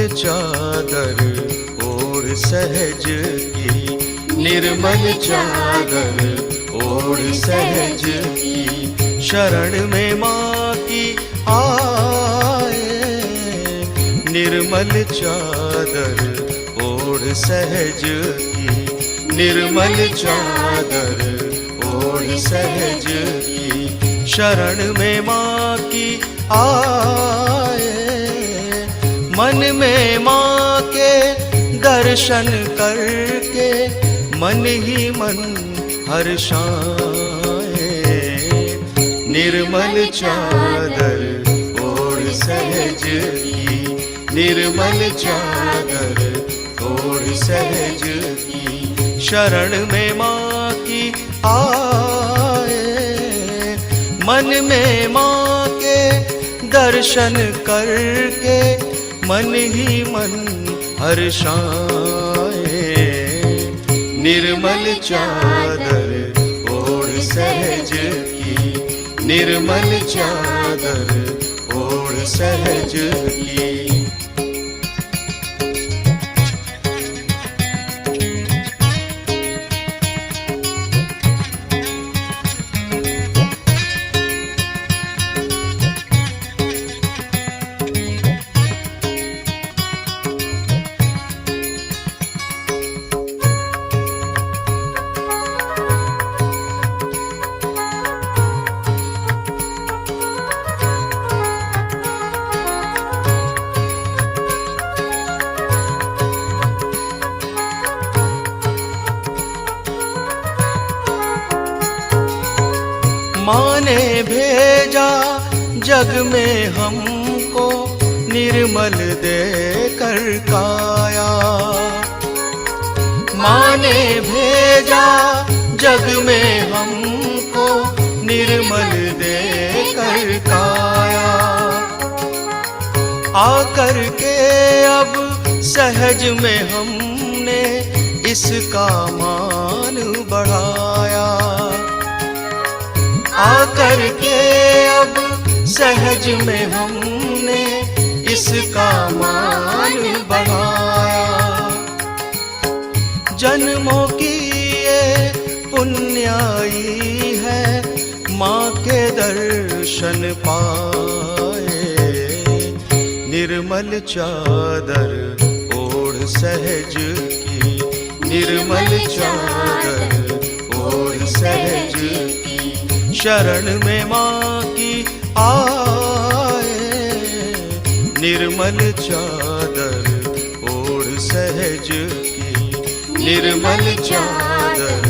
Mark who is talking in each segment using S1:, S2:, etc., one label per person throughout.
S1: चादर ओढ़ सहज की, निर्मल चादर ओढ़ सहज की, शरण में माँ की आए। निर्मल चादर ओढ़ सहज की, निर्मल चादर ओढ़ सहज की, शरण में माँ की आए। मन में माँ के दर्शन करके मन ही मन हर्षाए। निर्मल चादर ओढ़ सहज की, निर्मल चादर ओढ़ सहज की, शरण में माँ की आए। मन में माँ के दर्शन करके मन ही मन हर्षाए। निर्मल चादर ओढ़ सहज की, निर्मल चादर ओढ़ सहज की। माँ ने भेजा जग में हमको निर्मल देकर काया। माँ ने भेजा जग में हमको निर्मल देकर काया। आकर के अब सहज में हमने इसका मान बढ़ाया। आकर के अब सहज में हमने इसका मान बढ़ाया। जन्मों की ये पुण्याई है माँ के दर्शन पाए। निर्मल चादर ओढ़ सहज की, निर्मल चादर ओढ़ सहज की, शरण में माँ की आए। निर्मल चादर ओढ़ सहज की, निर्मल चादर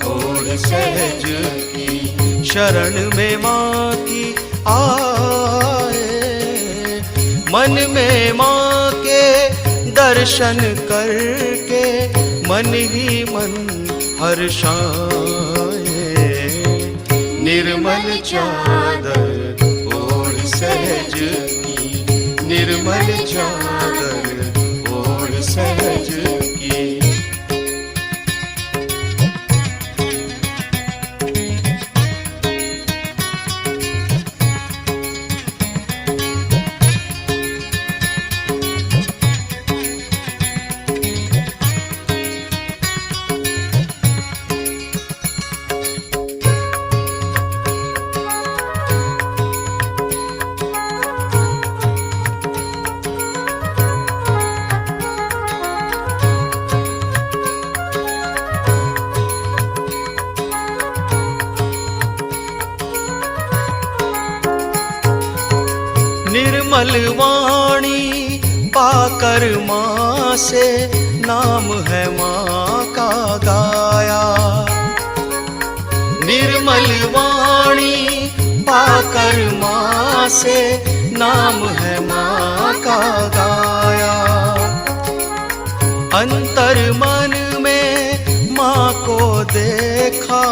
S1: ओढ़ सहज की, शरण में माँ की आए। मन में माँ के दर्शन करके मन ही मन हर्षाए। निर्मल चादर ओढ़ सहज की, निर्मल चादर ओढ़ सहज की। निर्मल वाणी पाकर माँ से नाम है माँ का गाया। निर्मल वाणी पाकर माँ से नाम है माँ का गाया। अंतर मन में माँ को देखा,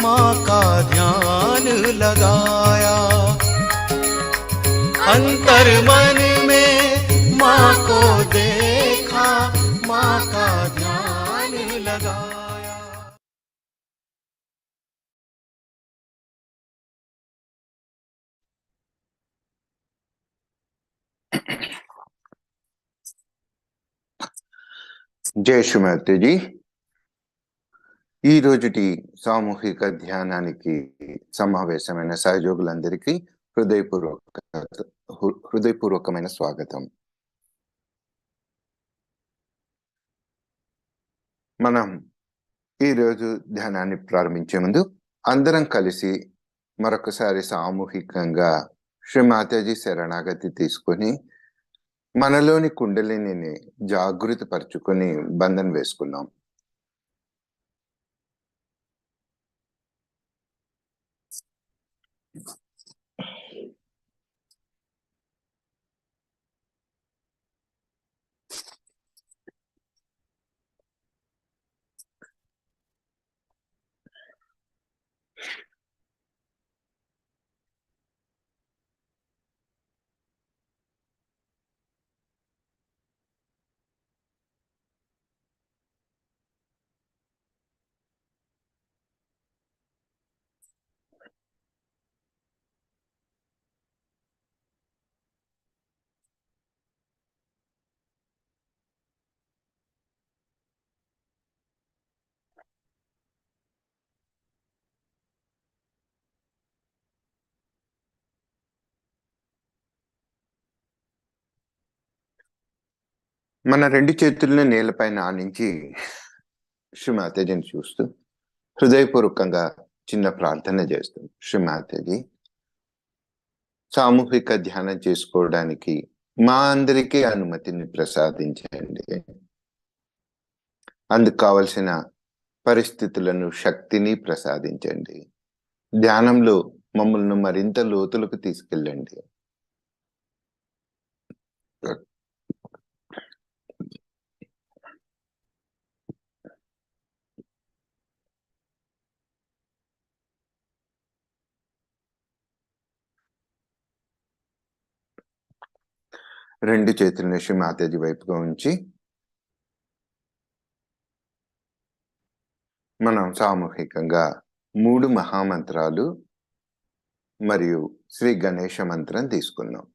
S1: माँ का ध्यान लगाया। अंतर मन में माँ को देखा, माँ का ध्यान लगाया।
S2: జై శ్రీమతిజీ. ఈ రోజుటి సామూహిక ధ్యానానికి సమావేశమైన సహయోగులందరికీ హృదయపూర్వకమైన స్వాగతం. మనం ఈరోజు ధ్యానాన్ని ప్రారంభించే ముందు అందరం కలిసి మరొకసారి సామూహికంగా శ్రీ మాతాజీ శరణాగతి తీసుకొని మనలోని కుండలిని జాగృతి పరుచుకొని బంధన వేసుకున్నాం. మన రెండు చేతులను నేలపైన ఆనించి శ్రీ మాతాజీని చూస్తూ హృదయపూర్వకంగా చిన్న ప్రార్థన చేస్తాం. శ్రీ మాతాజీ, సామూహిక ధ్యానం చేసుకోవడానికి మా అందరికీ అనుమతిని ప్రసాదించండి. అందుకు కావలసిన పరిస్థితులను, శక్తిని ప్రసాదించండి. ధ్యానంలో మమ్మల్ని మరింత లోతులకు తీసుకెళ్ళండి. రెండు చేతులను శ్రీ మాతాజీ వైపుగా ఉంచి మనం సామూహికంగా 3 మహామంత్రాలు మరియు శ్రీ గణేష మంత్రం తీసుకున్నాం.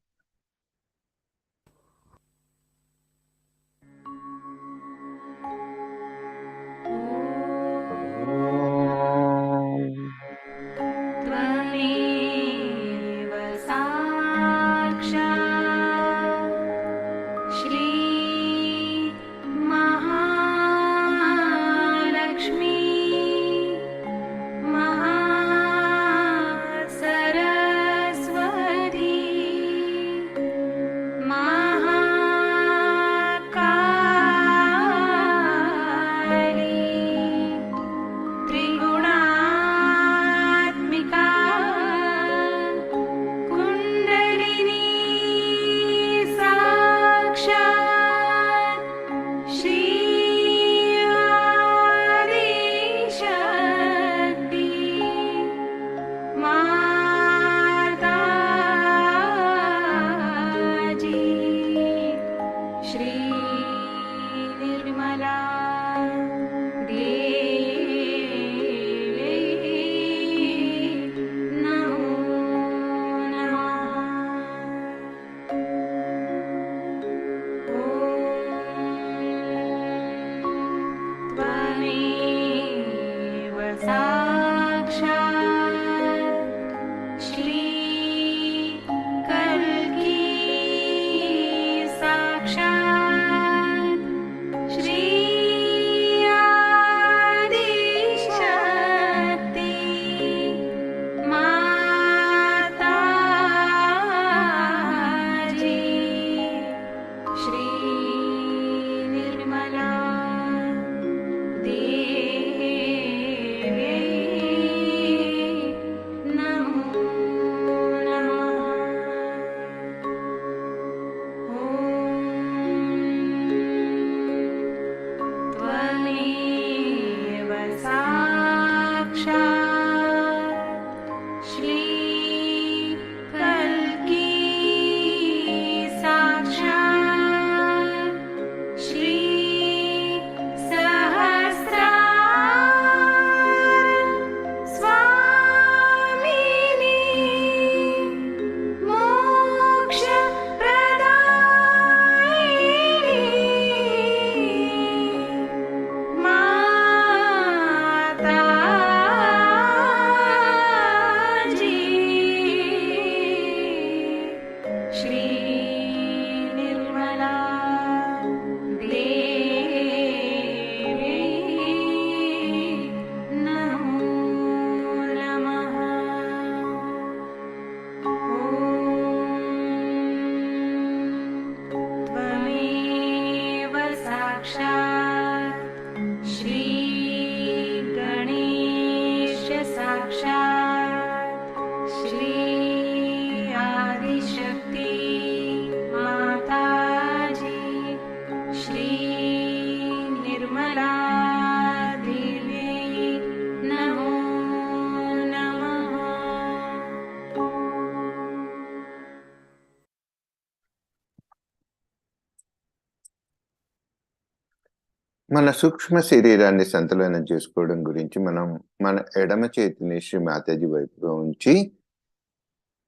S2: మన సూక్ష్మ శరీరాన్ని సంతులనం చేసుకోవడం గురించి మనం మన ఎడమ చేతిని శ్రీ మాతాజీ వైపుగా ఉంచి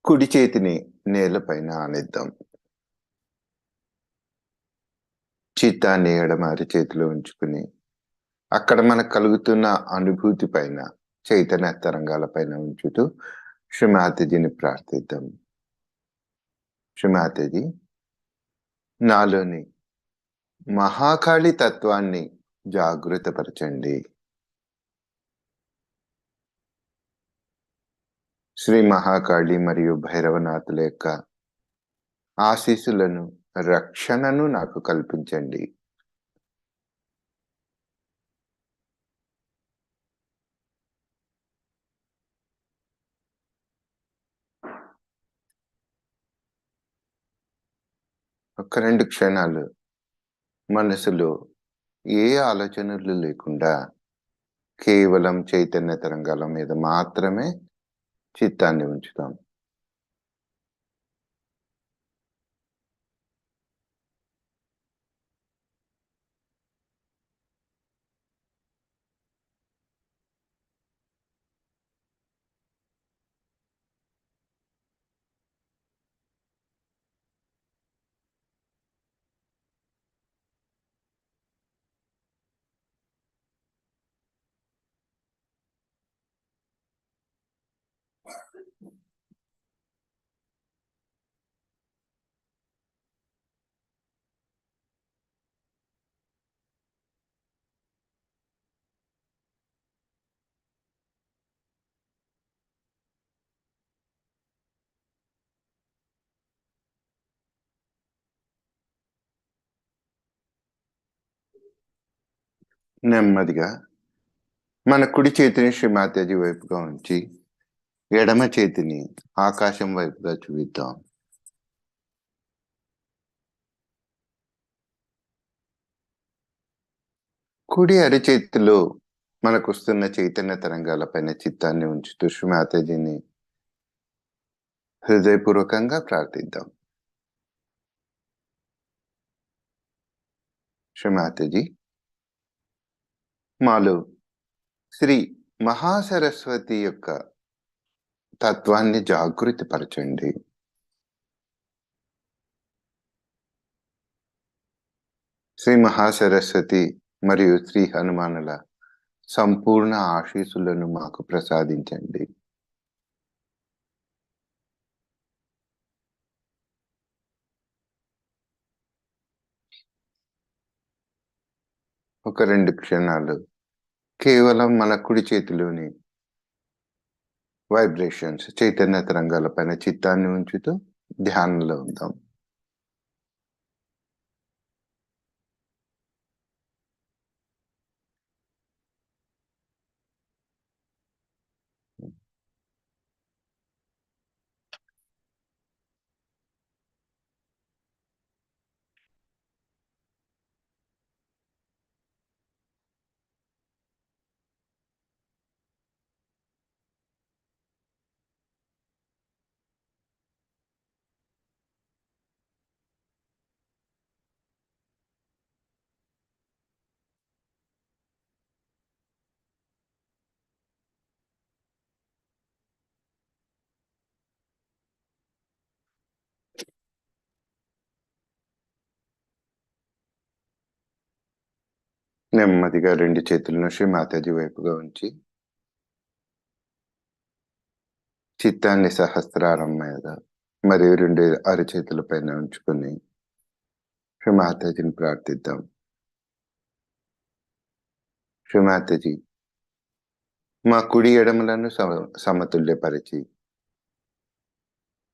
S2: కుడి చేతిని నేలపైన ఆనిద్దాం. చిత్తాన్ని ఎడమ అరచేతిలో ఉంచుకుని అక్కడ మనకు కలుగుతున్న అనుభూతి పైన చైతన్య తరంగాల పైన ఉంచుతూ శ్రీ మాతాజీని ప్రార్థిద్దాం. శ్రీ మాతాజీ, నాలోని మహాకాళి తత్వాన్ని జాగృతపరచండి. శ్రీ మహాకాళి మరియు భైరవనాథుల యొక్క ఆశీస్సులను, రక్షణను నాకు కల్పించండి. ఒక 2 క్షణాలు మనసులో ఏ ఆలోచనలు లేకుండా కేవలం చైతన్య తరంగాల మీద మాత్రమే చిత్తాన్ని ఉంచుతాం. నెమ్మదిగా మన కుడి చేతిని శ్రీ మాతాజీ వైపుగా ఉంచి ఎడమ చేతిని ఆకాశం వైపుగా చూపిద్దాం. కుడి అరచేతిలో మనకు వస్తున్న చైతన్య తరంగాల పైన చిత్తాన్ని ఉంచుతూ శ్రీ మాతాజీని హృదయపూర్వకంగా ప్రార్థిద్దాం. శ్రీ మాతాజీ, మాలో శ్రీ మహాసరస్వతి యొక్క తత్వాన్ని జాగృతిపరచండి. శ్రీ మహాసరస్వతి మరియు శ్రీ హనుమానుల సంపూర్ణ ఆశీస్సులను మాకు ప్రసాదించండి. ఒక 2 క్షణాలు కేవలం మన కుడి చేతిలోని వైబ్రేషన్స్, చైతన్య తరంగాల పైన చిత్తాన్ని ఉంచుతూ ధ్యానంలో ఉందాం. నెమ్మదిగా 2 చేతులను శ్రీ మాతాజీ వైపుగా ఉంచి చిత్తాన్ని సహస్రారం మీద మరియు 2 అరచేతుల పైన ఉంచుకొని శ్రీ మాతాజీని ప్రార్థిద్దాం. శ్రీ మాతాజీ, మా కుడి ఎడమలను సమతుల్యపరిచి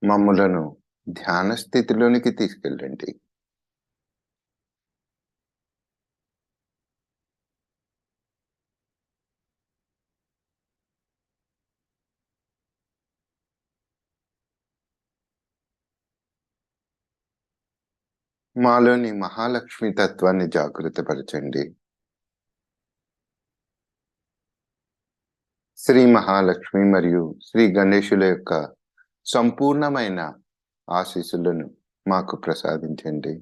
S2: మమ్ములను ధ్యాన స్థితిలోనికి తీసుకెళ్ళండి. మాలోని మహాలక్ష్మి తత్వాన్ని జాగృతపరచండి. శ్రీ మహాలక్ష్మి మరియు శ్రీ గణేశుల యొక్క సంపూర్ణమైన ఆశీస్సులను మాకు ప్రసాదించండి.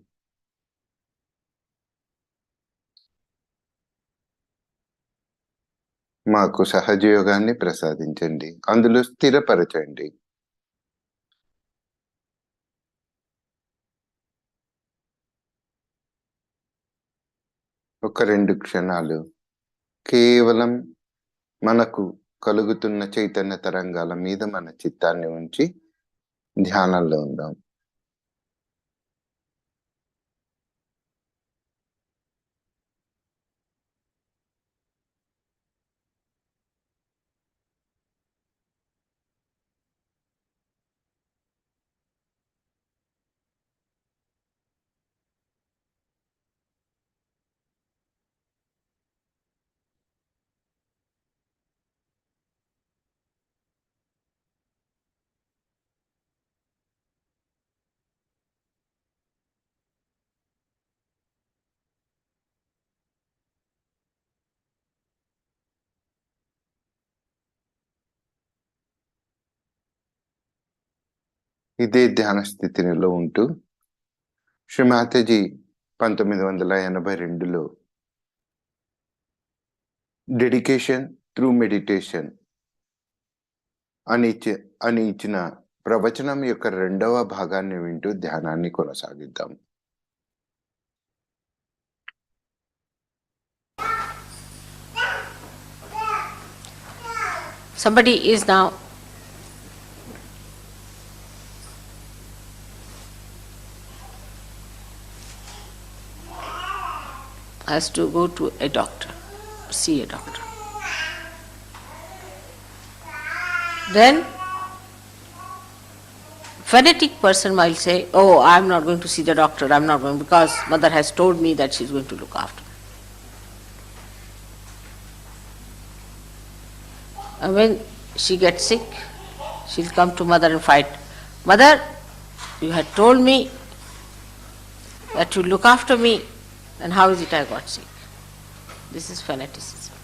S2: మాకు సహజయోగాన్ని ప్రసాదించండి. అందులో స్థిరపరచండి. ఒక 2 క్షణాలు కేవలం మనకు కలుగుతున్న చైతన్య తరంగాల మీద మన చిత్తాన్ని ఉంచి ధ్యానంలో ఉందాం. ఇదే ధ్యాన స్థితిలో ఉంటూ శ్రీ మాతాజీ 1982లో డెడికేషన్ త్రూ మెడిటేషన్ అని ఇచ్చిన ప్రవచనం యొక్క 2వ భాగాన్ని వింటూ ధ్యానాన్ని కొనసాగిద్దాం.
S3: Somebody is now has to go to a doctor, see a doctor. Then fanatic person might say, oh, I'm not going to see the doctor, I'm not going because mother has told me that she's going to look after me. And when she gets sick, she'll come to mother and fight. Mother, you had told me that you look after me, and how is it I got sick? This is fanaticism.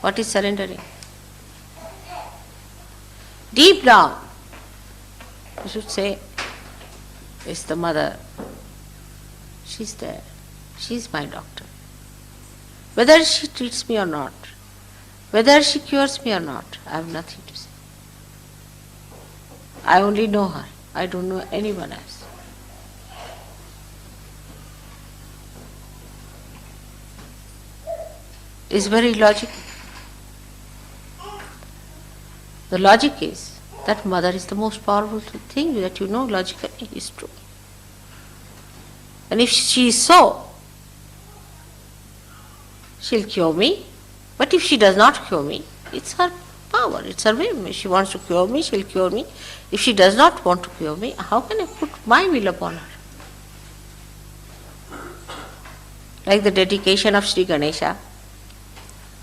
S3: What is surrendering? Deep down, you should say, it's the mother. She's there. She's my doctor. Whether she treats me or not, whether she cures me or not, I have nothing to say. I only know her. I don't know anyone else. It's very logical. The logic is that mother is the most powerful thing that you know logically is true. And if she is so, she'll cure me. But if she does not cure me, it's her power, it's her whim. If she wants to cure me, she'll cure me. If she does not want to cure me, how can I put my will upon her? Like the dedication of Sri Ganesha,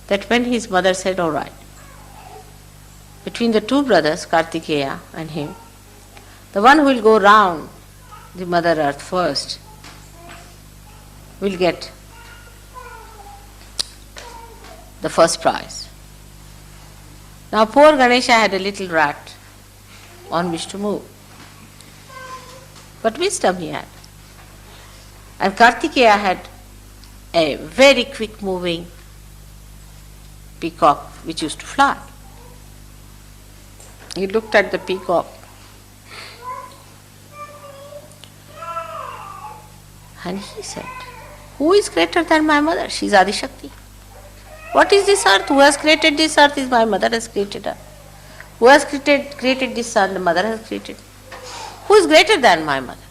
S3: that when his mother said, all right, between the two brothers, Kartikeya and him, the one who will go round the Mother Earth first will get the first prize. Now poor Ganesha had a little rat on which to move. But wisdom he had. And Kartikeya had a very quick moving peacock which used to fly. He looked at the peacock and he said, who is greater than my mother? She is Adi Shakti. What is this earth? Who has created this earth is my mother has created her. Who has created this sun? The mother has created. Who is greater than my mother?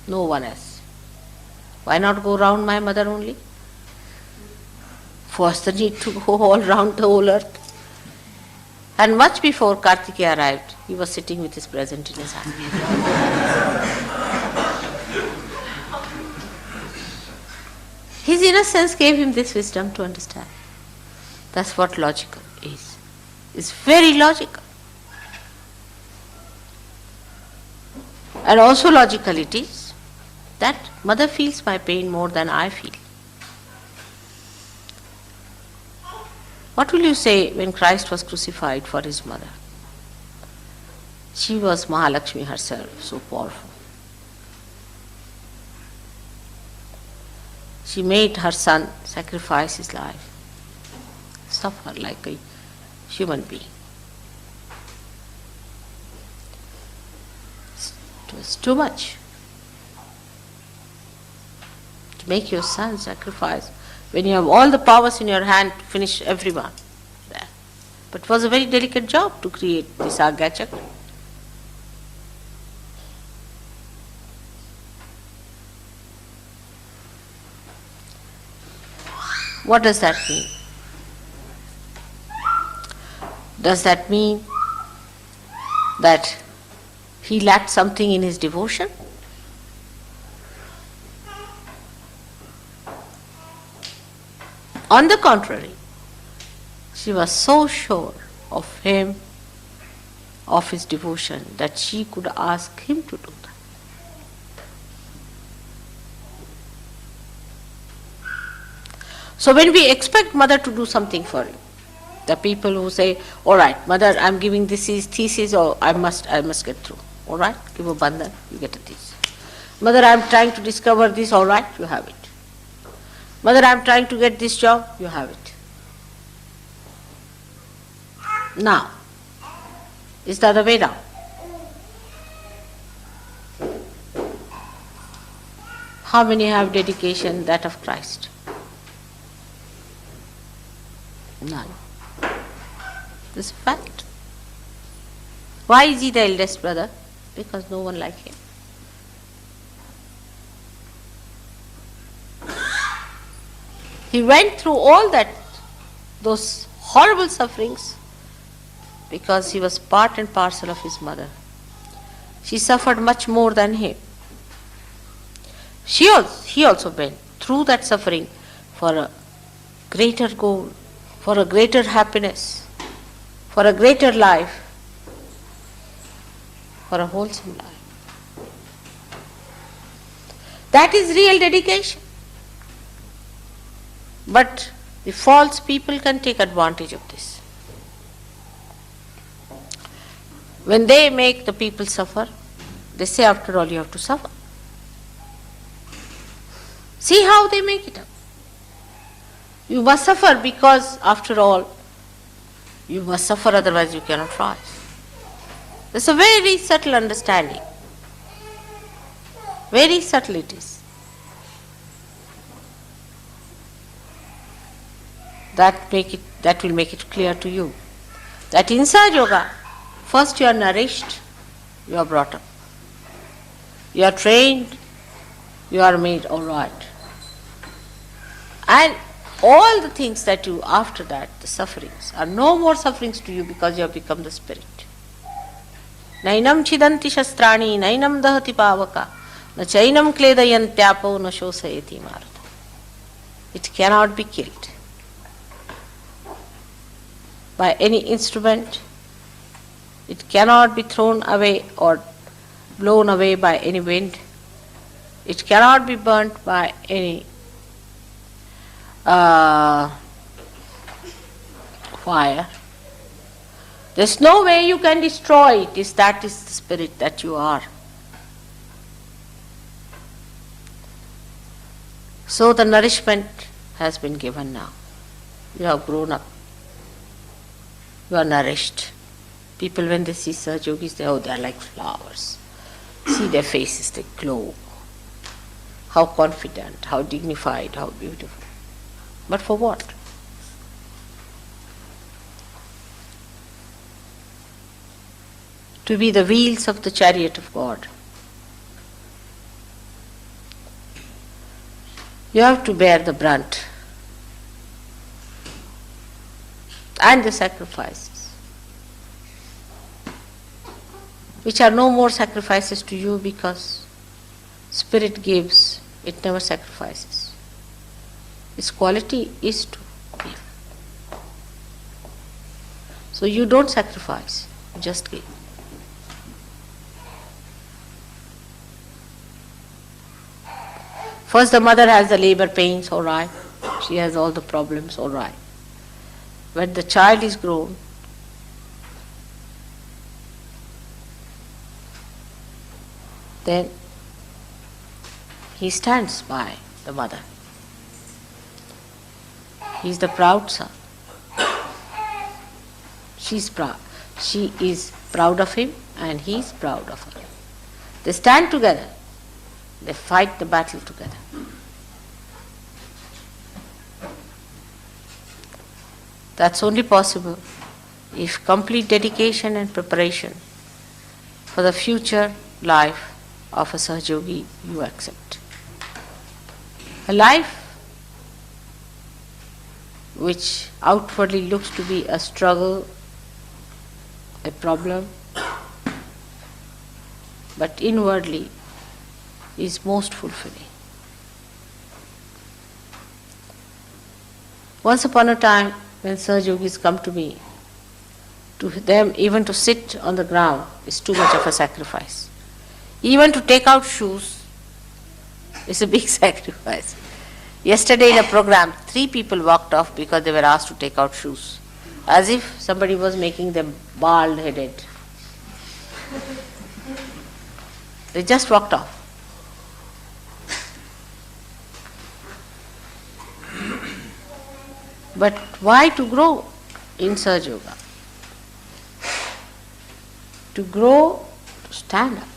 S3: No one else. Why not go round my mother only? What's the need to go all round the whole earth? And much before Kartikeya arrived, he was sitting with his present in his hand. His innocence gave him this wisdom to understand. That's what logical is. It's very logical. And also logical it is that mother feels my pain more than I feel. What will you say when Christ was crucified for his mother? She was Mahalakshmi herself, so powerful. She made her son sacrifice his life suffer like a human being. It was too much to make your son sacrifice when you have all the powers in your hand to finish everyone there. But it was a very delicate job to create this Agya Chakra. What does that mean? Does that mean that he lacked something in his devotion? On the contrary, she was so sure of him, of his devotion, that she could ask him to do that. So when we expect mother to do something for you, the people who say, all right, mother, I'm giving this thesis, or I must get through. All right, give a bandhan, you get a thesis. Mother, I'm trying to discover this, all right, you have it. Mother, I'm trying to get this job, you have it. Now, is the other way down? How many have dedication that of Christ? None. This is a fact. Why is he the eldest brother? Because no one like him. He went through all those horrible sufferings because he was part and parcel of his mother. She suffered much more than him. He also went through that suffering for a greater goal, for a greater happiness, for a greater life, for a wholesome life. That is real dedication. But the false people can take advantage of this. When they make the people suffer, they say, after all, you have to suffer. See how they make it up. You must suffer because, after all, you must suffer, otherwise you cannot rise. That's a very subtle understanding. Very subtle it is. That will make it clear to you that in Sahaja Yoga, first you are nourished, you are brought up. You are trained, you are made all right. And all the things that you, after that, the sufferings, are no more sufferings to you because you have become the spirit. Nainam chidanti shastrani, nainam dahati pavaka, na chainam kledayantyapo, na shosayati marta. It cannot be killed by any instrument. It cannot be thrown away or blown away by any wind. It cannot be burnt by any fire. There's no way you can destroy it. That is the spirit that you are. So the nourishment has been given now. You have grown up. You are nourished. People, when they see Sahaja Yogis, they are like flowers. See their faces, they glow. How confident, how dignified, how beautiful. But for what? To be the wheels of the chariot of God. You have to bear the brunt and the sacrifices, which are no more sacrifices to you because Spirit gives, it never sacrifices. Its quality is to give. So you don't sacrifice, you just give. First the mother has the labor pains, all right. She has all the problems, all right. When the child is grown, then he stands by the mother. He is the proud son. She is proud of him and he is proud of her. They stand together. They fight the battle together. That's only possible if complete dedication and preparation for the future life of a Sahajogi you accept. A life which outwardly looks to be a struggle, a problem, but inwardly is most fulfilling. Once upon a time, when Sahajogis come to me, to them even to sit on the ground is too much of a sacrifice. Even to take out shoes is a big sacrifice. Yesterday in a program, 3 people walked off because they were asked to take out shoes, as if somebody was making them bald-headed. They just walked off. But why to grow in Sahaja Yoga? To grow, to stand up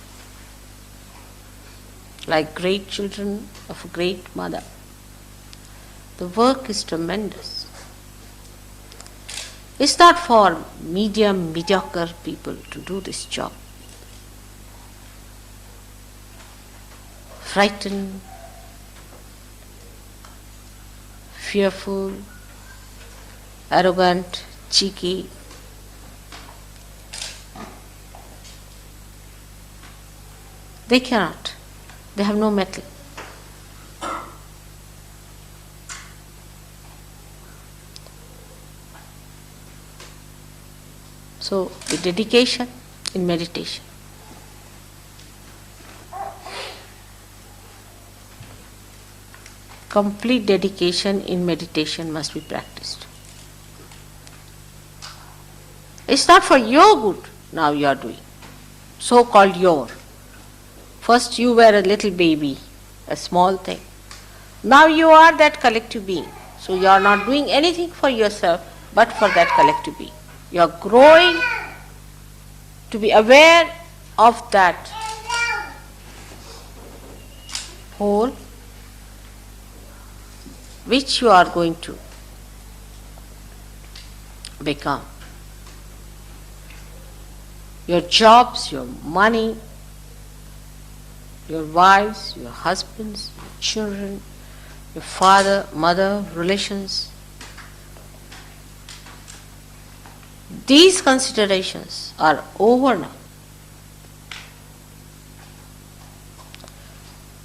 S3: like great children of a great mother. The work is tremendous. It's not for mediocre people to do this job. Frightened, fearful, arrogant, cheeky. They cannot. They have no mettle. So, the dedication in meditation. Complete dedication in meditation must be practiced. It's not for your good now you are doing, so-called your. First you were a little baby, a small thing. Now you are that collective being. So you are not doing anything for yourself but for that collective being. You are growing to be aware of that whole which you are going to become. Your jobs, your money, your wives, your husbands, your children, your father, mother, relations. These considerations are over now.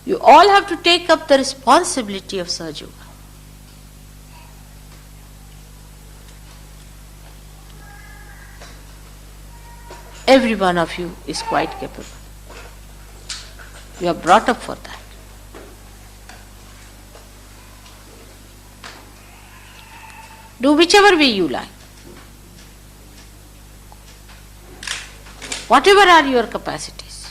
S3: You all have to take up the responsibility of Sahaja Yoga. Every one of you is quite capable. You are brought up for that. Do whichever way you like. Whatever are your capacities.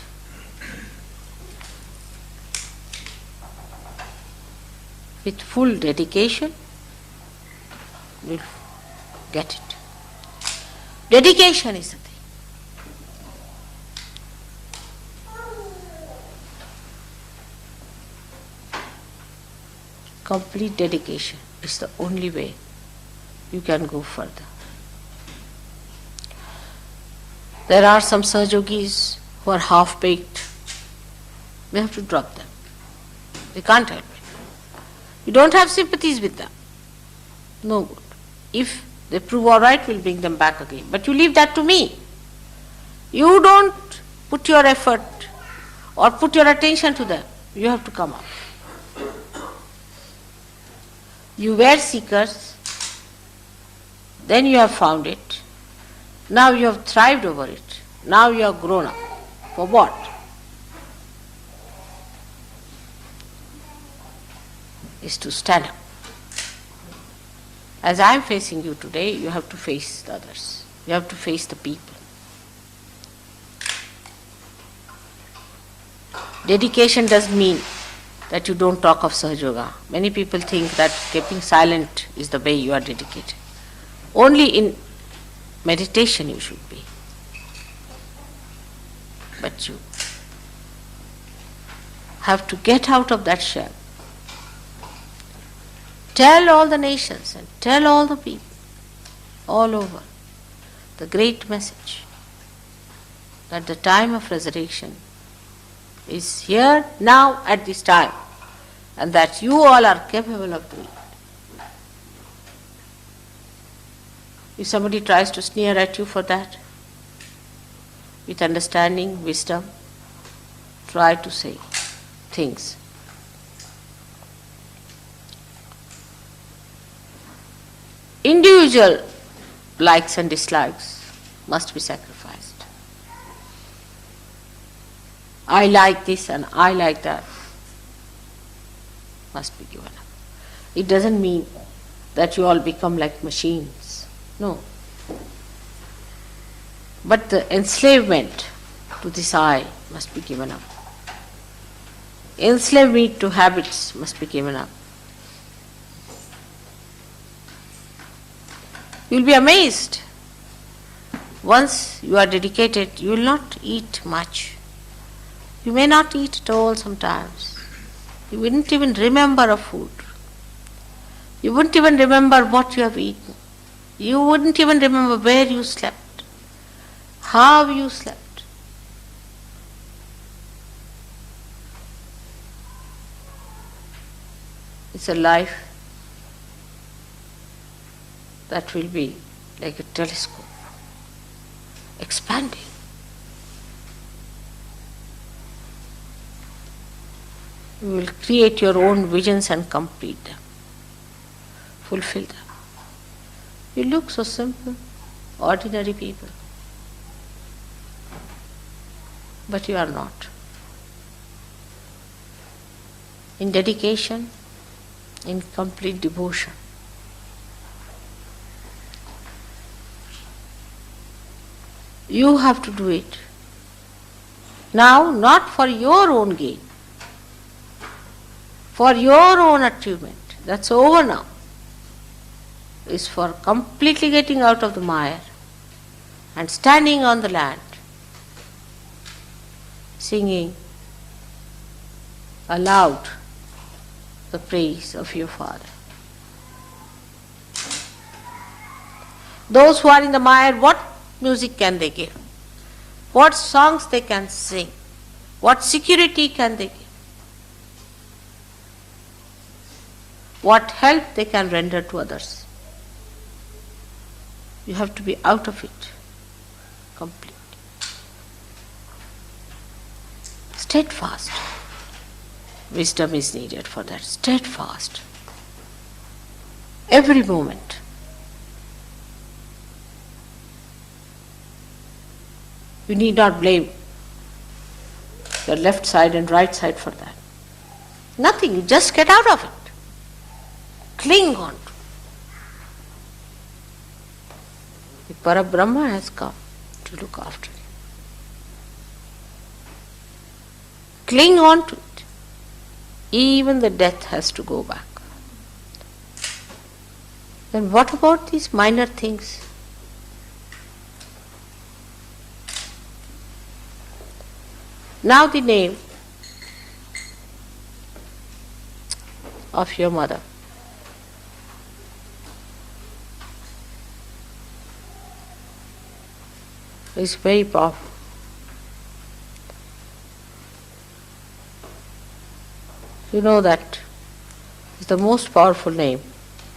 S3: With full dedication, you will get it. Dedication is the thing. Complete dedication is the only way you can go further. There are some Sahajogis who are half-baked. We have to drop them. We can't help it. You don't have sympathies with them. No good. If they prove all right, we'll bring them back again. But you leave that to me. You don't put your effort or put your attention to them. You have to come up. You were seekers, then you have found it. Now you have thrived over it. Now you are grown up. For what? Is to stand up. As I am facing you today, you have to face the others. You have to face the people. Dedication doesn't mean that you don't talk of Sahaja Yoga. Many people think that keeping silent is the way you are dedicated. Only in meditation you should be. But you have to get out of that shell. Tell all the nations and tell all the people all over the great message that the time of resurrection is here, now, at this time, and that you all are capable of doing it. If somebody tries to sneer at you for that, with understanding, wisdom, try to say things. Individual likes and dislikes must be sacrificed. I like this and I like that must be given up. It doesn't mean that you all become like machines. No. But the enslavement to this I must be given up. Enslavement to habits must be given up. You will be amazed. Once you are dedicated, you will not eat much. You may not eat at all sometimes. You wouldn't even remember a food. You wouldn't even remember what you have eaten. You wouldn't even remember where you slept, how you slept. It's a life that will be like a telescope, expanding. You will create your own visions and complete them, fulfill them. You look so simple, ordinary people, but you are not. In dedication, in complete devotion. You have to do it. Now, not for your own gain, for your own achievement. That's over now. It's for completely getting out of the mire and standing on the land, singing aloud the praise of your Father. Those who are in the mire, what music can they give? What songs they can sing? What security can they give? What help they can render to others? You have to be out of it completely. Steadfast. Wisdom is needed for that. Steadfast. Every moment. You need not blame your left side and right side for that. Nothing. You just get out of it. Cling on to. The Parabrahma has come to look after you. Cling on to it. Even the death has to go back. Then what about these minor things? Now the name of your mother. Is very powerful. You know that is the most powerful name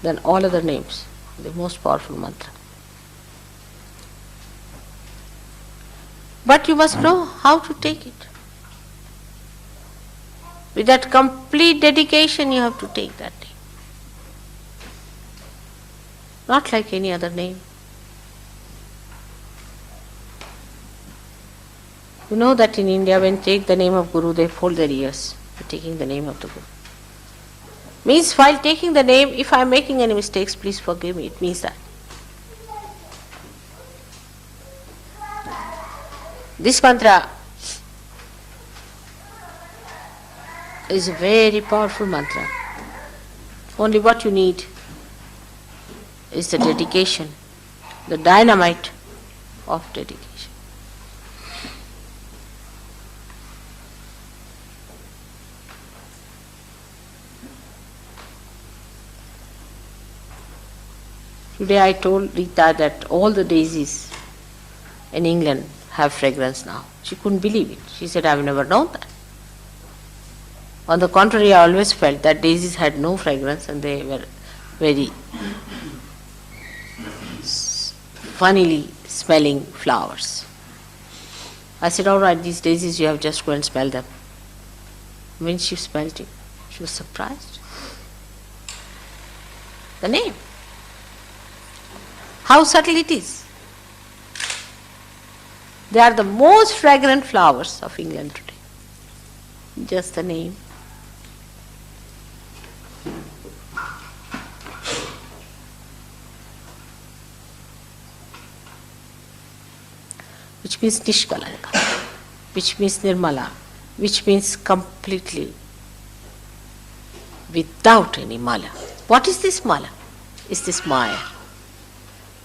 S3: than all other names, the most powerful mantra. But you must know how to take it. With that complete dedication, you have to take that name. Not like any other name. You know that in India, when they take the name of Guru, they fold their ears. They're taking the name of the Guru. Means while taking the name, if I am making any mistakes, please forgive me. It means that. This mantra is a very powerful mantra. Only what you need is the dedication the dynamite of dedication. Today I told Rita that all the daisies in England have fragrance now. She couldn't believe it. She said, I've never known that. On the contrary, I always felt that daisies had no fragrance and they were very funnily smelling flowers. I said, all right, these daisies you have just go and smell them. When she smelled it, she was surprised. The name. How subtle it is. They are the most fragrant flowers of England today. Just the name. Which means Nishkalanka, which means Nirmala, which means completely without any mala. What is this mala? Is this Maya?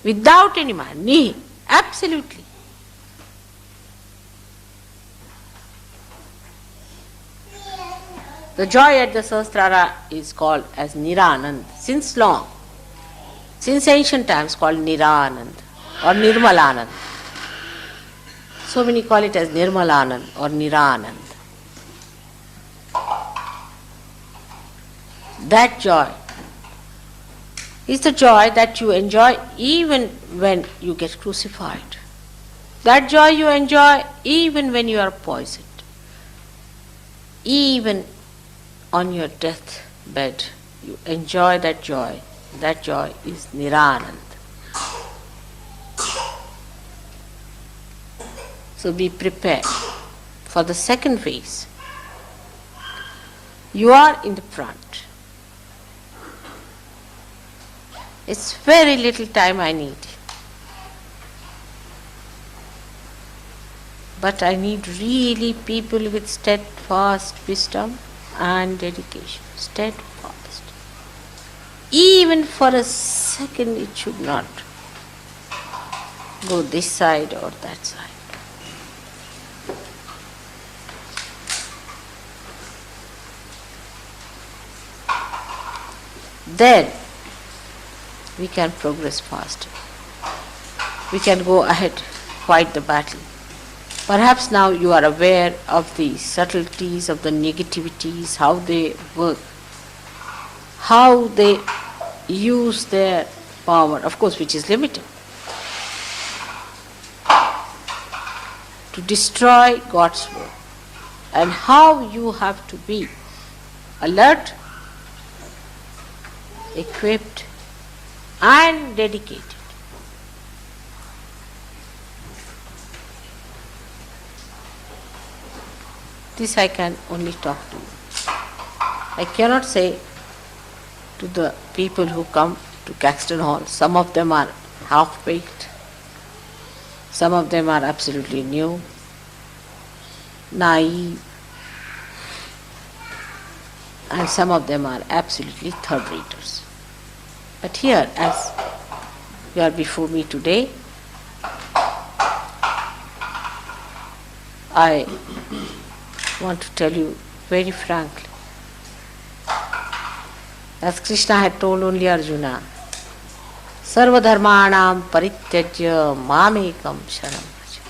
S3: Without any Maya, Nihi, absolutely. The joy at the Sahasrara is called as Niranand since long, since ancient times called Niranand or Nirmalanand. So many call it as Nirmalanand or Niranand. That joy is the joy that you enjoy even when you get crucified. That joy you enjoy even when you are poisoned. Even on your deathbed, you enjoy that joy. That joy is Niranand. So be prepared for the second phase. You are in the front. It's very little time I need. But I need really people with steadfast wisdom and dedication. Steadfast. Even for a second it should not go this side or that side. Then we can progress faster. We can go ahead, fight the battle. Perhaps now you are aware of the subtleties of the negativities, how they work, how they use their power, of course, which is limited, to destroy God's work, and how you have to be alert, equipped, and dedicated. This I can only talk to you. I cannot say to the people who come to Caxton Hall, some of them are half-baked, some of them are absolutely new, naive, and some of them are absolutely third-raters. But here, as you are before me today, I want to tell you very frankly, as Krishna had told only Arjuna, Sarva dharmanam parityajya mamekam sharanam vraja.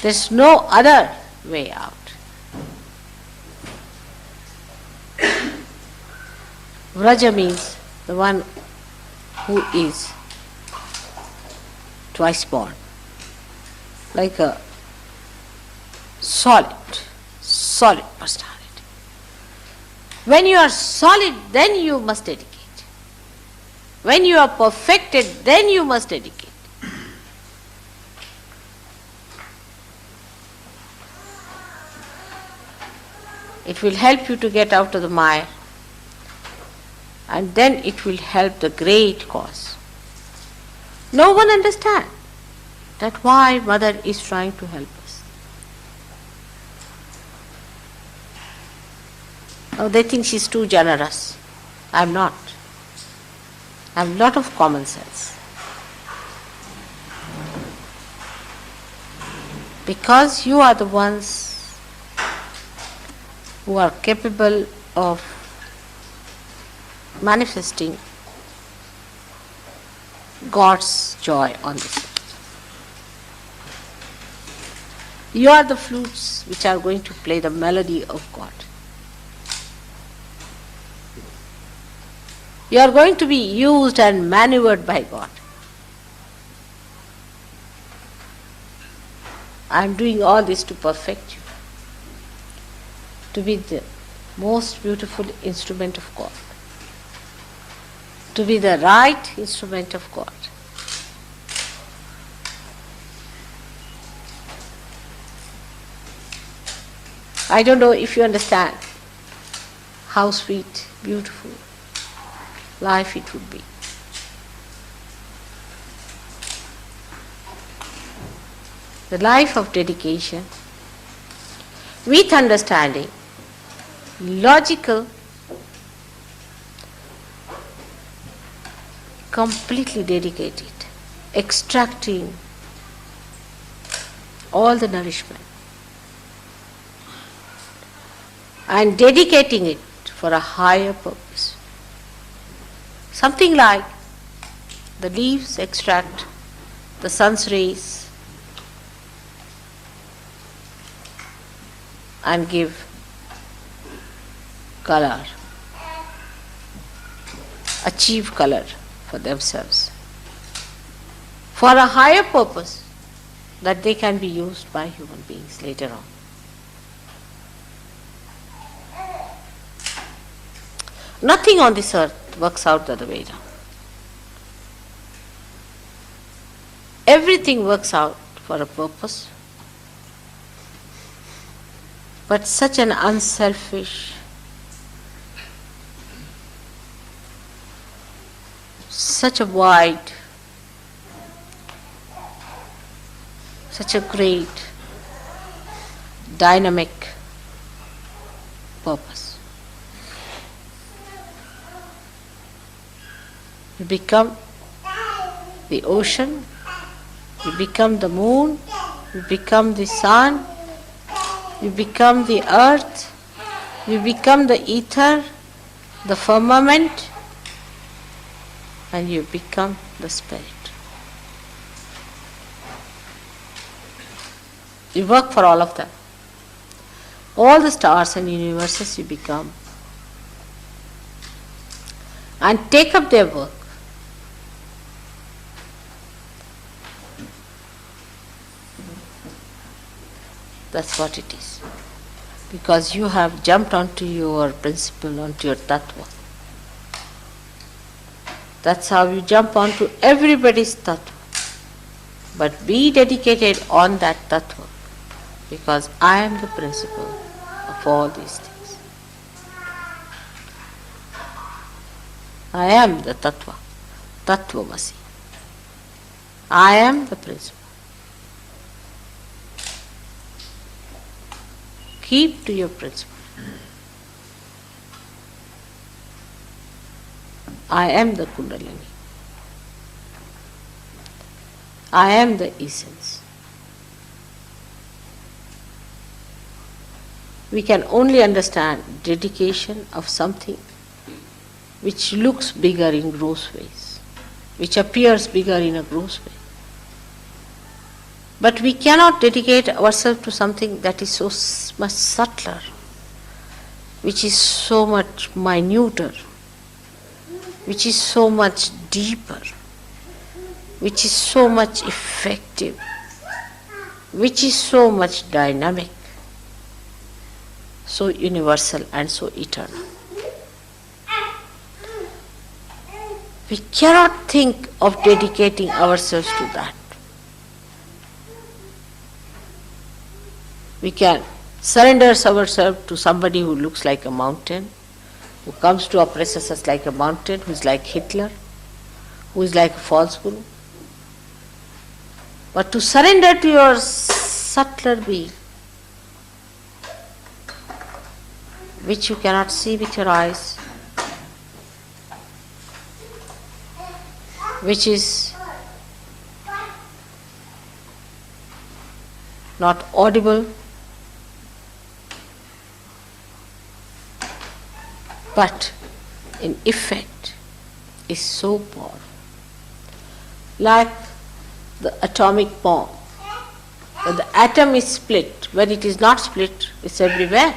S3: There's no other way out. Vraja means the one who is twice born, like a solid personality. When you are solid, then you must dedicate. When you are perfected, then you must dedicate. It will help you to get out of the mire, and then it will help the great cause. No one understands that why Mother is trying to help us. Oh, they think she's too generous. I'm not. have a lot of common sense. Because you are the ones who are capable of manifesting God's joy on this earth. You are the flutes which are going to play the melody of God. You are going to be used and maneuvered by God. I am doing all this to perfect you, to be the most beautiful instrument of God, to be the right instrument of God. I don't know if you understand how sweet, beautiful life it would be. The life of dedication with understanding, logical, completely dedicated, extracting all the nourishment and dedicating it for a higher purpose. Something like the leaves extract the sun's rays and give color, achieve color for themselves, for a higher purpose that they can be used by human beings later on. Nothing on this earth works out the other way around. Everything works out for a purpose, but such an unselfish, such a wide, such a great, dynamic purpose. You become the ocean, you become the moon, you become the sun, you become the earth, you become the ether, the firmament, and you become the spirit. You work for all of them. All the stars and universes you become, and take up their work. That's what it is. Because you have jumped onto your principle, onto your tattva. That's how you jump onto everybody's tattva. But be dedicated on that tattva, because I am the principle of all these things. I am the tattva, tattvamasi. I am the principle. Keep to your principle. I am the Kundalini. I am the essence. We can only understand dedication of something which looks bigger in gross ways, which appears bigger in a gross way. But we cannot dedicate ourselves to something that is so much subtler, which is so much minuter, which is so much deeper, which is so much effective, which is so much dynamic, so universal and so eternal. We cannot think of dedicating ourselves to that. We can surrender ourselves to somebody who looks like a mountain, who comes to oppress us like a mountain, who is like Hitler, who is like a false guru. But to surrender to your subtler being, which you cannot see with your eyes, which is not audible, but in effect is so powerful. Like the atomic bomb. When the atom is split, when it is not split, it's everywhere.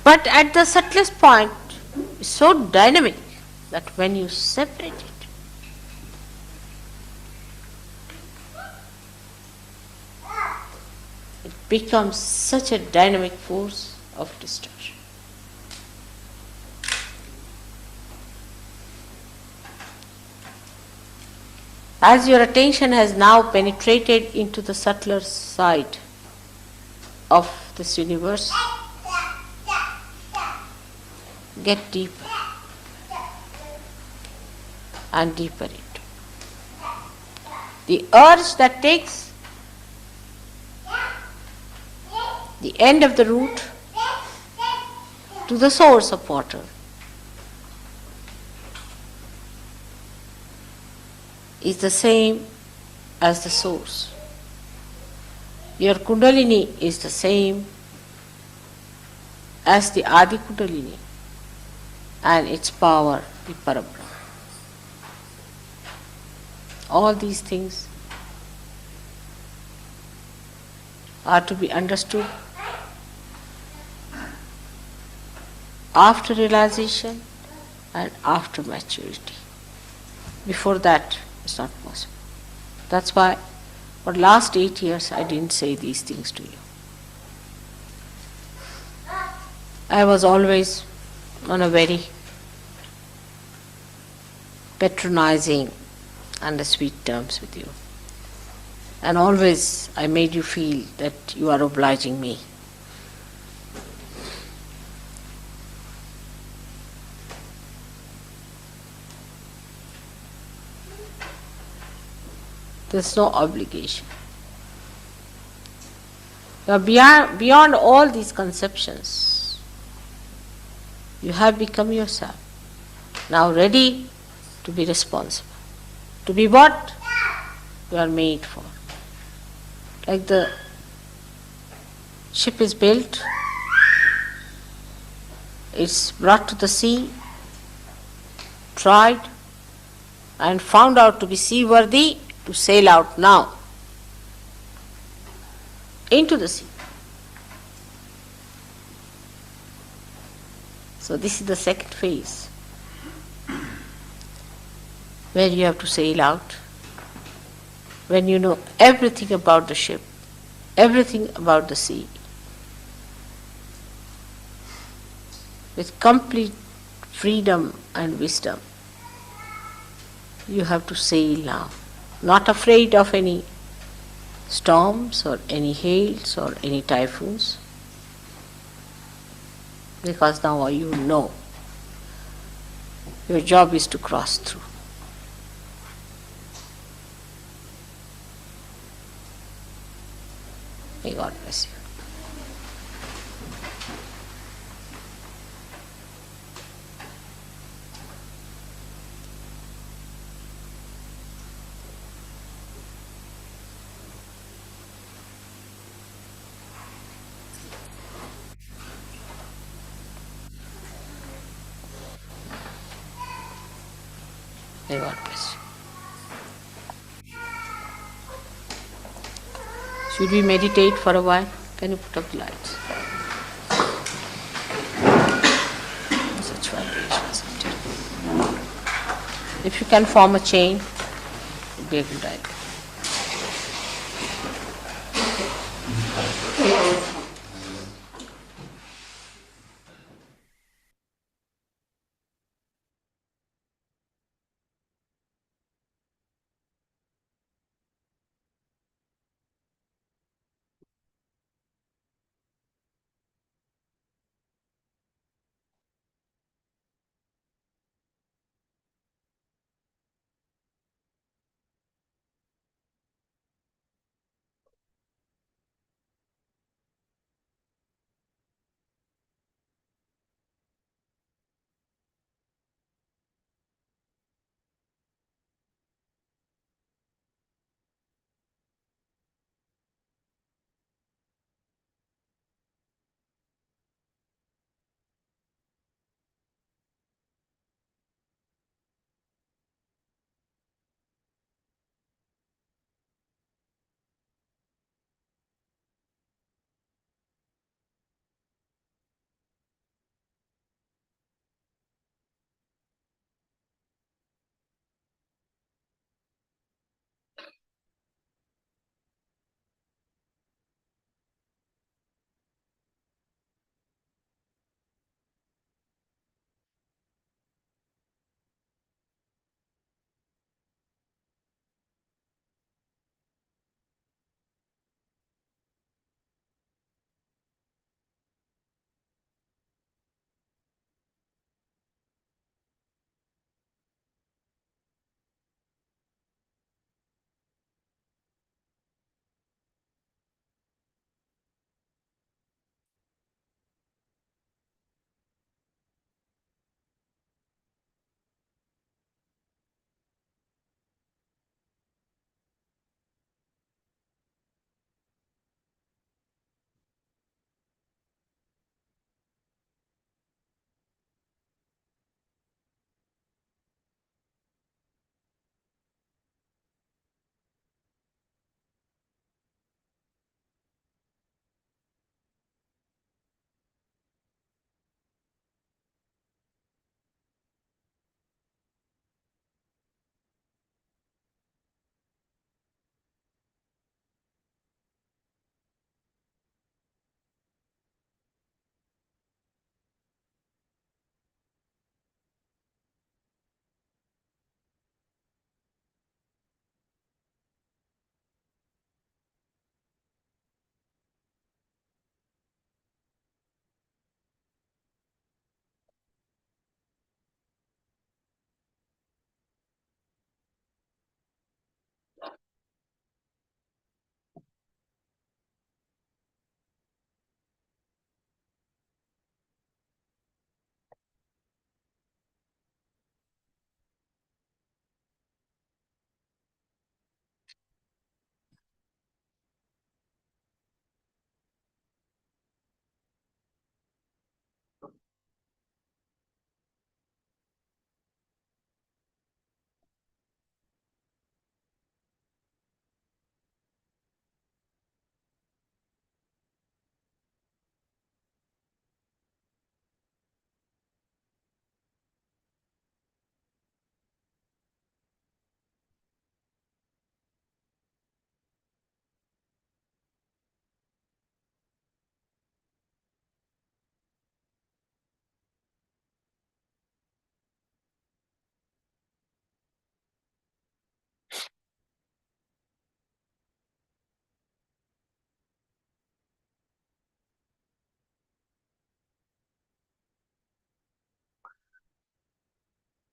S3: But at the subtlest point, it's so dynamic that when you separate it, it becomes such a dynamic force of destruction. As your attention has now penetrated into the subtler side of this universe, get deeper and deeper into. The urge that takes the end of the root to the source of water is the same as the source. Your Kundalini is the same as the Adi Kundalini and its power, the Parabrahma. All these things are to be understood after realization and after maturity. Before that, it's not possible. That's why for the last 8 years I didn't say these things to you. I was always on a very patronizing and sweet terms with you. And always I made you feel that you are obliging me. There's no obligation. You are beyond all these conceptions. You have become yourself. Now ready to be responsible. To be what you are made for. Like the ship is built, it's brought to the sea, tried, and found out to be seaworthy, to sail out now into the sea. So this is the second phase, where you have to sail out, when you know everything about the ship, everything about the sea, with complete freedom and wisdom. You have to sail now, not afraid of any storms or any hails or any typhoons, because now you know your job is to cross through. May God bless you. May God bless you. Should we meditate for a while? Can you put up the lights? Such vibrations. If you can form a chain, it would be a good idea.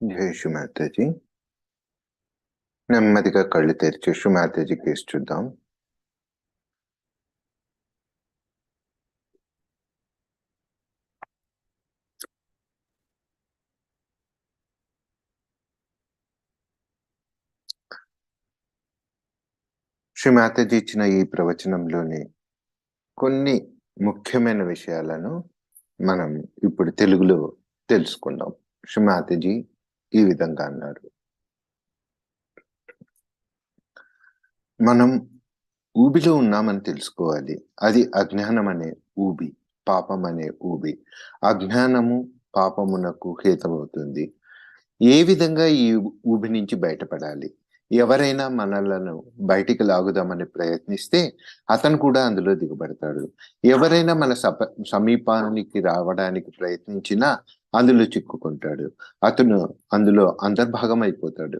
S2: జై మాతాజీ. నెమ్మదిగా కళ్ళు తెరిచి Mataji case చూద్దాం. మాతాజీ ఇచ్చిన ఈ ప్రవచనంలోని కొన్ని ముఖ్యమైన విషయాలను మనం ఇప్పుడు తెలుగులో తెలుసుకుందాం. మాతాజీ ఈ విధంగా అన్నారు: మనం ఊబిలో ఉన్నామని తెలుసుకోవాలి. అది అజ్ఞానం అనే ఊబి, పాపం అనే ఊబి. అజ్ఞానము పాపమునకు హేతమవుతుంది. ఏ విధంగా ఈ ఊబి నుంచి బయటపడాలి? ఎవరైనా మనలను బయటికి లాగుదామని ప్రయత్నిస్తే అతను కూడా అందులో దిగబడతాడు. ఎవరైనా మన సమీపానికి రావడానికి ప్రయత్నించినా అందులో చిక్కుకుంటాడు. అతను అందులో అంతర్భాగం అయిపోతాడు.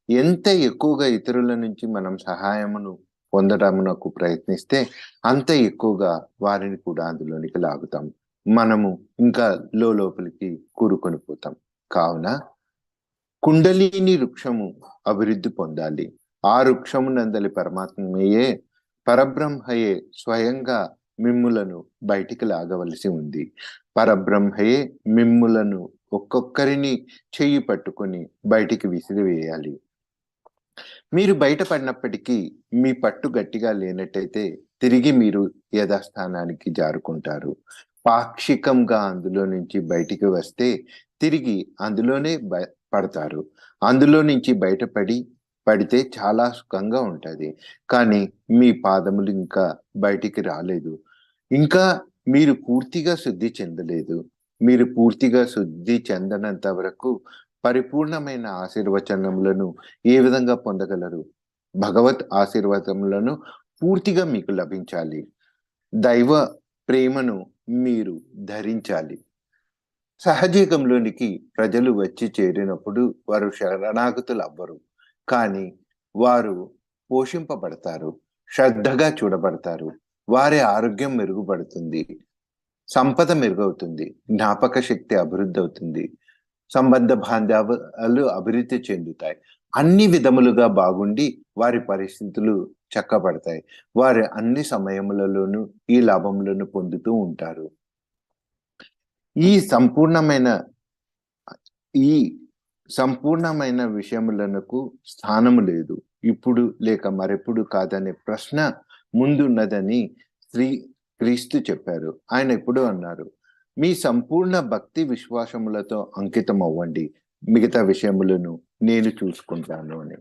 S2: ఎంత ఎక్కువగా ఇతరుల నుంచి మనం సహాయమును పొందడమునకు ప్రయత్నిస్తే అంత ఎక్కువగా వారిని కూడా అందులోనికి లాగుతాం. మనము ఇంకా లోపలికి కూరుకొని పోతాం. కావున కుండలిని వృక్షము అభివృద్ధి పొందాలి. ఆ వృక్షము నందలి పరమాత్మయే, పరబ్రహ్మయే స్వయంగా మిమ్ములను బయటికి లాగవలసి ఉంది. పరబ్రహ్మయే మిమ్ములను ఒక్కొక్కరిని చెయ్యి పట్టుకొని బయటికి విసిరివేయాలి. మీరు బయటపడినప్పటికీ మీ పట్టు గట్టిగా లేనట్టయితే తిరిగి మీరు యథాస్థానానికి జారుకుంటారు. పాక్షికంగా అందులో నుంచి బయటికి వస్తే తిరిగి అందులోనే పడతారు. అందులో నుంచి పడితే చాలా సుఖంగా ఉంటుంది. కానీ మీ పాదములు ఇంకా బయటికి రాలేదు. ఇంకా మీరు పూర్తిగా శుద్ధి చెందలేదు. మీరు పూర్తిగా శుద్ధి చెందనంత వరకు పరిపూర్ణమైన ఆశీర్వచనములను ఏ విధంగా పొందగలరు? భగవత్ ఆశీర్వాదములను పూర్తిగా మీకు లభించాలి. దైవ ప్రేమను మీరు ధరించాలి. సహజీగంలోనికి ప్రజలు వచ్చి చేరినప్పుడు వారు శరణాగతులు అవ్వరు, కానీ వారు పోషింపబడతారు, శ్రద్ధగా చూడబడతారు. వారి ఆరోగ్యం మెరుగుపడుతుంది, సంపద మెరుగవుతుంది, జ్ఞాపక శక్తి అభివృద్ధి అవుతుంది, సంబంధ బాంధవ్యాలు అభివృద్ధి చెందుతాయి. అన్ని విధములుగా బాగుండి వారి పరిస్థితులు చక్కబడతాయి. వారి అన్ని సమయములలోనూ ఈ లాభములను పొందుతూ ఉంటారు. ఈ సంపూర్ణమైన విషయములకు స్థానము లేదు. ఇప్పుడు లేక మరెప్పుడు కాదనే ప్రశ్న ముందున్నదని క్రీస్తు చెప్పారు. ఆయన ఎప్పుడూ అన్నారు, మీ సంపూర్ణ భక్తి విశ్వాసములతో అంకితం అవ్వండి, మిగతా విషయములను నేను చూసుకుంటాను అని.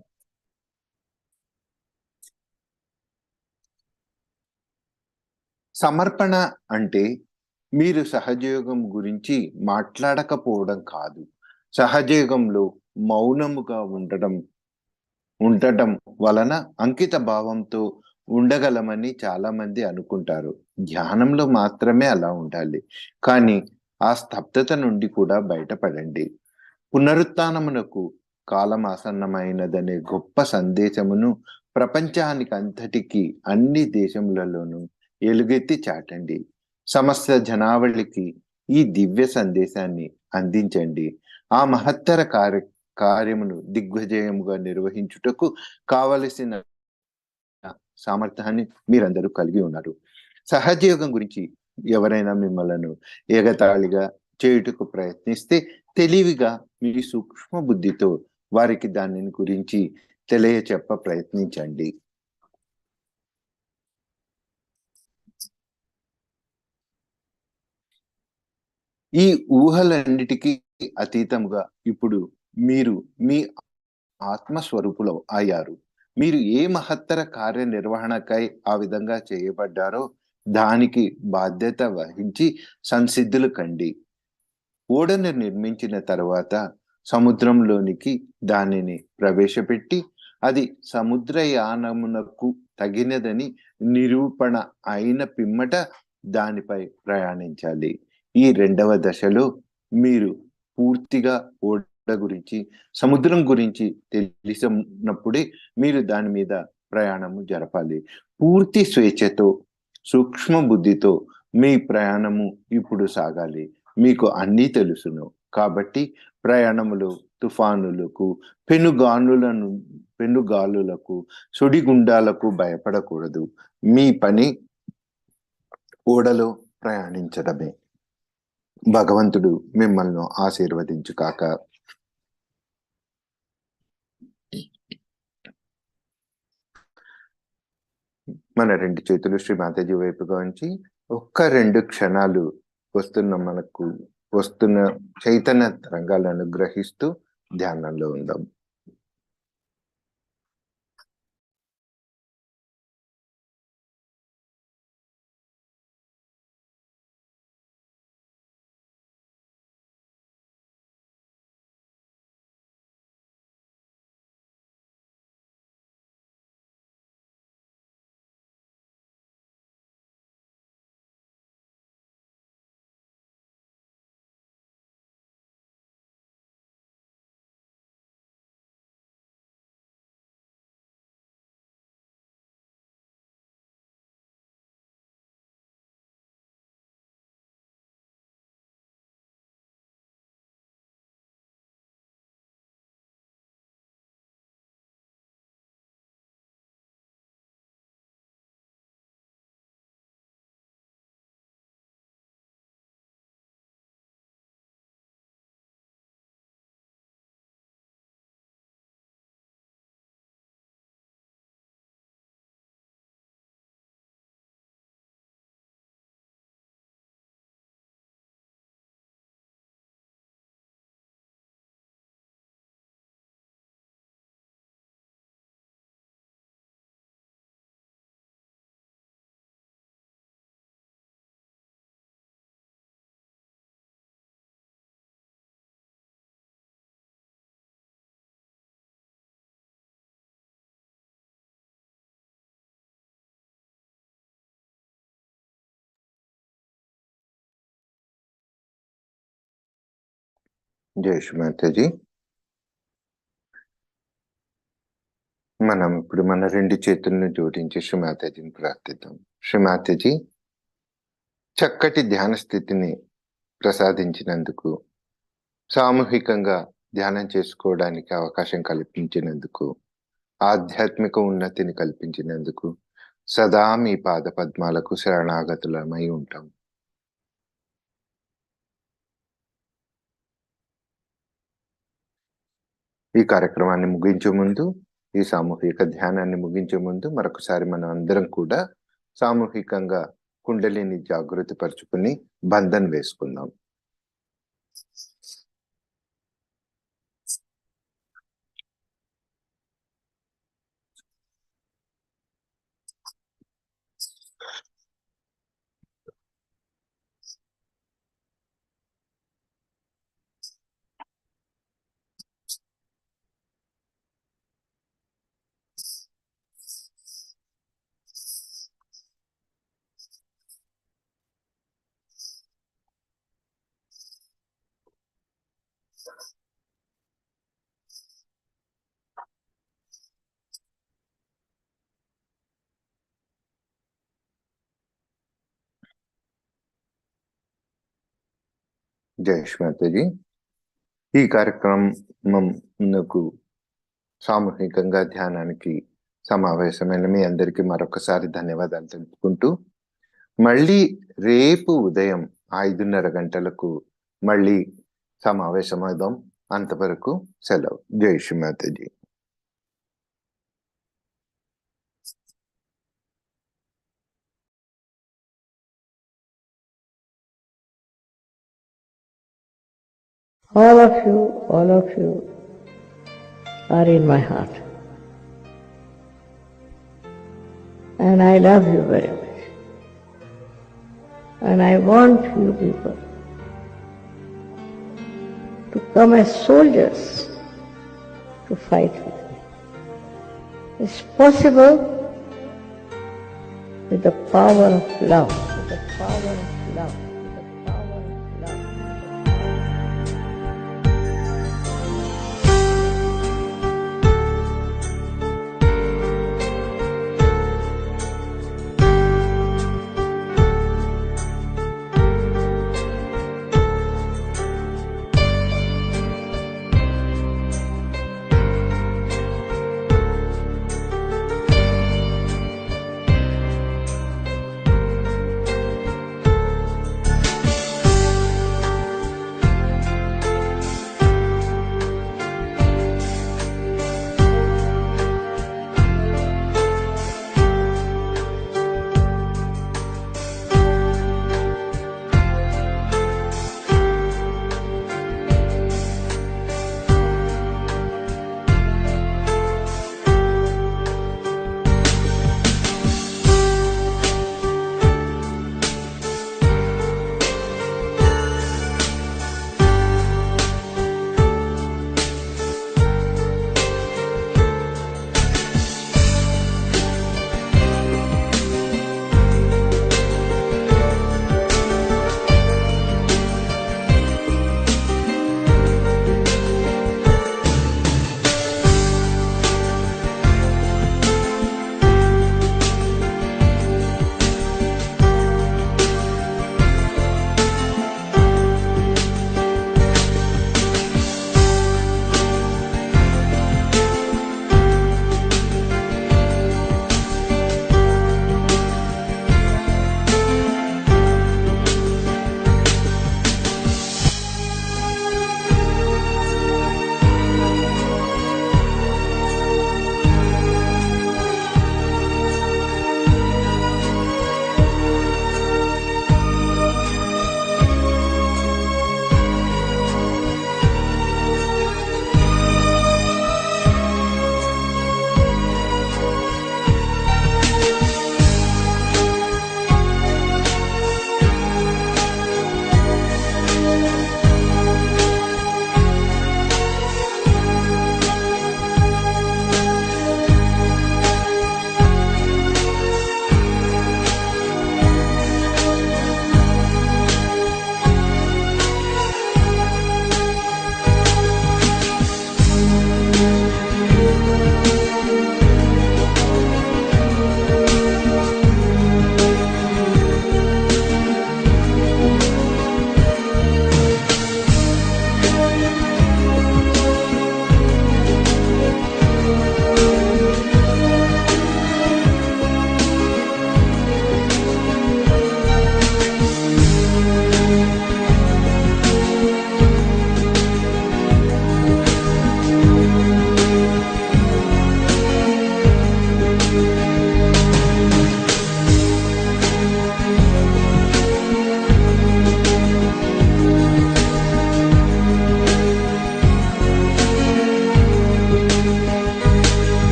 S2: సమర్పణ అంటే మీరు సహజయోగం గురించి మాట్లాడకపోవడం కాదు. సహజయోగంలో మౌనముగా ఉండటం వలన అంకిత భావంతో ఉండగలమని చాలా మంది అనుకుంటారు. ధ్యానంలో మాత్రమే అలా ఉండాలి. కానీ ఆ స్తబ్దత నుండి కూడా బయటపడండి. పునరుత్థానమునకు కాలం ఆసన్నమైనదనే గొప్ప సందేశమును ప్రపంచానికి అంతటికీ అన్ని దేశములలోనూ ఎలుగెత్తి చాటండి. సమస్త జనావళికి ఈ దివ్య సందేశాన్ని అందించండి. ఆ మహత్తర కార్యమును దిగ్విజయముగా నిర్వహించుటకు కావలసిన సామర్థ్యాన్ని మీరందరూ కలిగి ఉన్నారు. సహజయోగం గురించి ఎవరైనా మిమ్మలను ఎగతాళిగా చేయుటకు ప్రయత్నిస్తే తెలివిగా మీ సూక్ష్మ బుద్ధితో వారికి దానిని గురించి తెలియచెప్ప ప్రయత్నించండి. ఈ ఊహలన్నిటికీ అతీతముగా ఇప్పుడు మీరు మీ ఆత్మస్వరూపులు అయ్యారు. మీరు ఏ మహత్తర కార్యనిర్వహణకై ఆ విధంగా చేయబడ్డారో దానికి బాధ్యత వహించి సంసిద్ధులు కండి. ఓడను నిర్మించిన తర్వాత సముద్రంలోనికి దానిని ప్రవేశపెట్టి అది సముద్రయానమునకు తగినదని నిరూపణ అయిన పిమ్మట దానిపై ప్రయాణించాలి. ఈ రెండవ దశలో మీరు పూర్తిగా ఓడ గురించి, సముద్రం గురించి తెలిసినప్పుడే మీరు దాని మీద ప్రయాణము జరపాలి. పూర్తి స్వేచ్ఛతో, సూక్ష్మ బుద్ధితో మీ ప్రయాణము ఇప్పుడు సాగాలి. మీకు అన్నీ తెలుసును. కాబట్టి ప్రయాణములు, తుఫానులకు, పెనుగాలులకు, సుడిగుండాలకు భయపడకూడదు. మీ పని ఓడలో ప్రయాణించడమే. భగవంతుడు మిమ్మల్ని ఆశీర్వదించుగాక. మన 2 చేతులు శ్రీ మాతాజీ వైపుగా ఉంచి ఒక్క 2 క్షణాలు వస్తున్న చైతన్య తరంగాలను గ్రహిస్తూ ధ్యానంలో ఉందాం. జై శ్రీ మాతాజీ. మనం ఇప్పుడు మన 2 చేతులను జోడించి శ్రీ మాతాజీని ప్రార్థిద్దాం. శ్రీ మాతాజీ, చక్కటి ధ్యాన స్థితిని ప్రసాదించినందుకు, సామూహికంగా ధ్యానం చేసుకోవడానికి అవకాశం కల్పించినందుకు, ఆధ్యాత్మిక ఉన్నతిని కల్పించినందుకు సదా మీ పాద పద్మాలకు శరణాగతులమై ఉంటాం. ఈ కార్యక్రమాన్ని ముగించే ముందు, ఈ సామూహిక ధ్యానాన్ని ముగించే ముందు మరొకసారి మనం అందరం కూడా సామూహికంగా కుండలిని జాగృతి పరుచుకుని బంధన్ వేసుకుందాం. జై శ్రీ మాతాజీ. ఈ కార్యక్రమంకు సామూహికంగా ధ్యానానికి సమావేశమైన మీ అందరికీ మరొకసారి ధన్యవాదాలు తెలుపుకుంటూ, మళ్ళీ రేపు ఉదయం 5:30 గంటలకు మళ్ళీ సమావేశమవుదాం. అంతవరకు సెలవు. జై Shri Mataji.
S3: All of you are in my heart. And I love you very much. And I want you people to come as soldiers to fight with me. It's possible with the power of love. With the power of love.